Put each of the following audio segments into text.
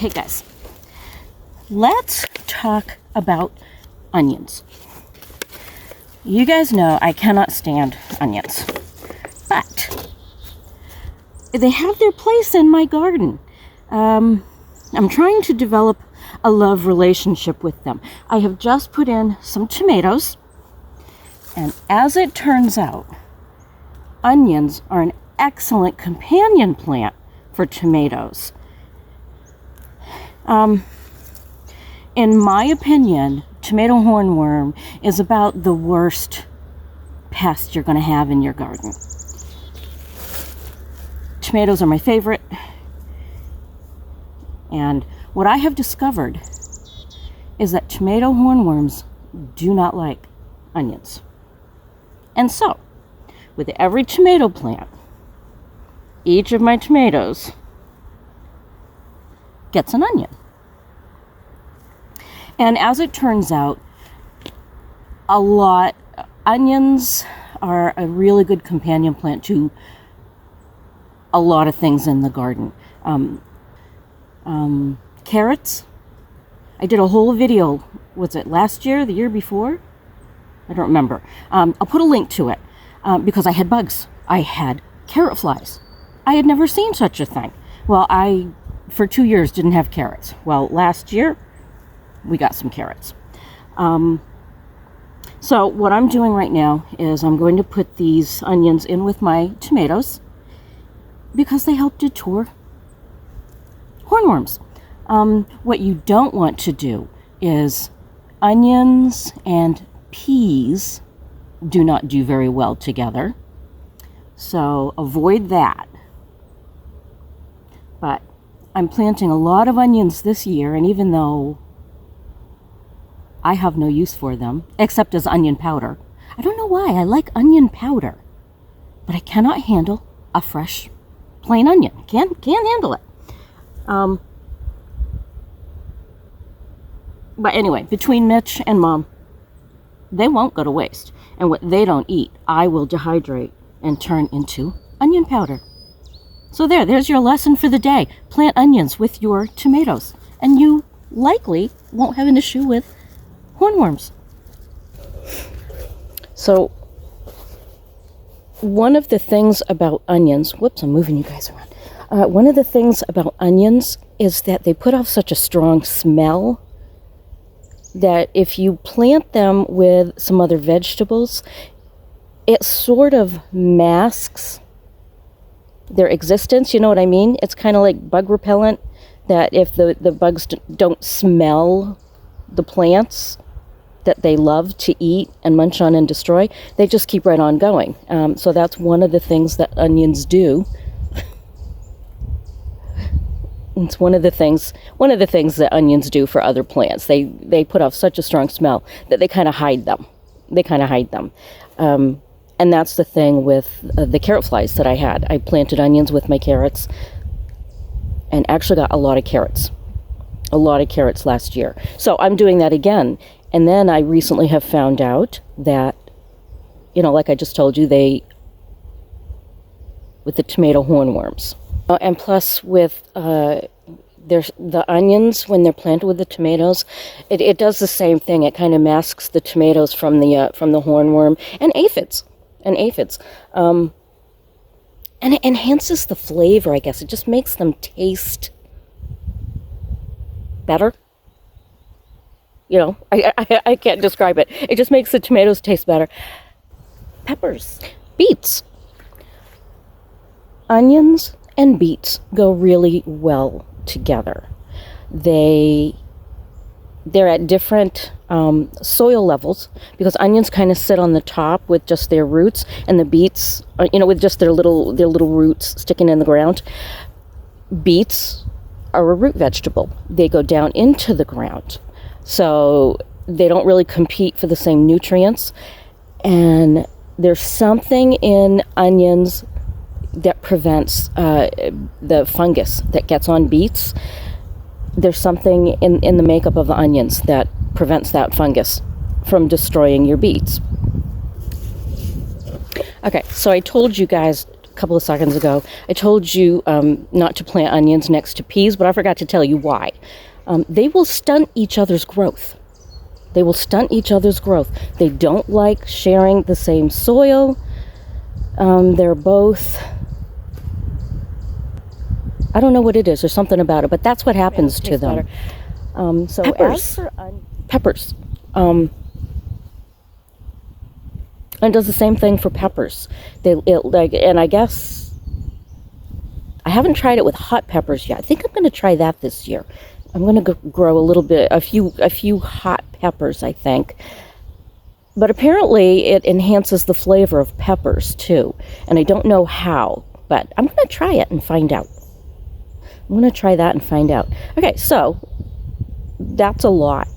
Okay, guys, let's talk about onions. You guys know I cannot stand onions, but they have their place in my garden. I'm trying to develop a love relationship with them. I have just put in some tomatoes, and as it turns out, onions are an excellent companion plant for tomatoes. In my opinion, tomato hornworm is about the worst pest you're going to have in your garden. Tomatoes are my favorite, and what I have discovered is that tomato hornworms do not like onions. And so, with every tomato plant, each of my tomatoes gets an onion. And as it turns out, onions are a really good companion plant to a lot of things in the garden. Carrots. I did a whole video, was it last year, the year before? I don't remember. I'll put a link to it because I had bugs. I had carrot flies. I had never seen such a thing. Well, I, for 2 years, didn't have carrots. Well, last year, we got some carrots. So what I'm doing right now is I'm going to put these onions in with my tomatoes because they help deter hornworms. What you don't want to do is onions and peas do not do very well together. So avoid that. But I'm planting a lot of onions this year, and even though I have no use for them, except as onion powder. I don't know why I like onion powder, but I cannot handle a fresh, plain onion. Can't handle it. But anyway, between Mitch and Mom, they won't go to waste. And what they don't eat, I will dehydrate and turn into onion powder. So there's your lesson for the day. Plant onions with your tomatoes, and you likely won't have an issue with hornworms. So, one of the things about onions, whoops, I'm moving you guys around. One of the things about onions is that they put off such a strong smell that if you plant them with some other vegetables, it sort of masks their existence. You know what I mean? It's kind of like bug repellent, that if the bugs don't smell the plants that they love to eat and munch on and destroy, they just keep right on going. So that's one of the things that onions do. It's one of the things that onions do for other plants. They put off such a strong smell that they kind of hide them. And that's the thing with the carrot flies that I had. I planted onions with my carrots and actually got a lot of carrots last year. So I'm doing that again. And then I recently have found out that, like I just told you, with the tomato hornworms. And plus with the onions, when they're planted with the tomatoes, it does the same thing. It kind of masks the tomatoes from the hornworm and aphids. And it enhances the flavor, I guess. It just makes them taste better. I can't describe it. It just makes the tomatoes taste better. Peppers. Beets. Onions and beets go really well together. They're at different soil levels, because onions kind of sit on the top with just their roots, and the beets, with just their little roots sticking in the ground. Beets are a root vegetable. They go down into the ground. So they don't really compete for the same nutrients. And there's something in onions that prevents the fungus that gets on beets. There's something in the makeup of the onions that prevents that fungus from destroying your beets. Okay, so I told you guys couple of seconds ago, I told you not to plant onions next to peas, but I forgot to tell you why. They will stunt each other's growth. They will stunt each other's growth. They don't like sharing the same soil. They're both, I don't know what it is. There's something about it, but that's what happens to them. So peppers. Peppers. And it does the same thing for peppers. And I guess I haven't tried it with hot peppers yet. I think I'm going to try that this year. I'm going to grow a few hot peppers, I think. But apparently it enhances the flavor of peppers too. And I don't know how, but I'm going to try it and find out. I'm going to try that and find out. Okay, so that's a lot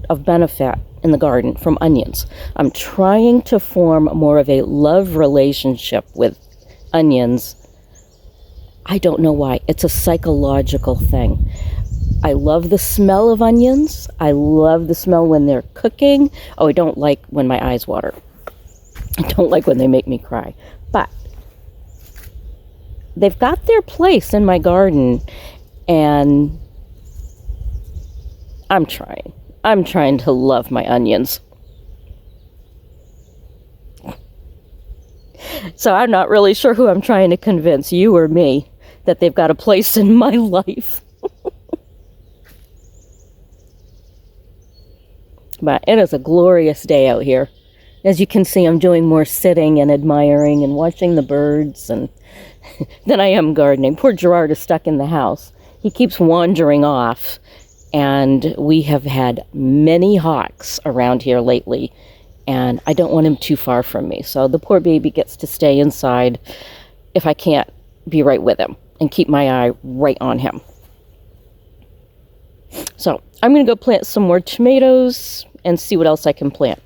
of benefit in the garden from onions. I'm trying to form more of a love relationship with onions. I don't know why. It's a psychological thing. I love the smell of onions. I love the smell when they're cooking. Oh, I don't like when my eyes water. I don't like when they make me cry. But they've got their place in my garden, and I'm trying. I'm trying to love my onions. So I'm not really sure who I'm trying to convince, you or me, that they've got a place in my life. But it is a glorious day out here. As you can see, I'm doing more sitting and admiring and watching the birds and than I am gardening. Poor Gerard is stuck in the house. He keeps wandering off, and we have had many hawks around here lately, and I don't want him too far from me. So the poor baby gets to stay inside if I can't be right with him and keep my eye right on him. So I'm going to go plant some more tomatoes and see what else I can plant.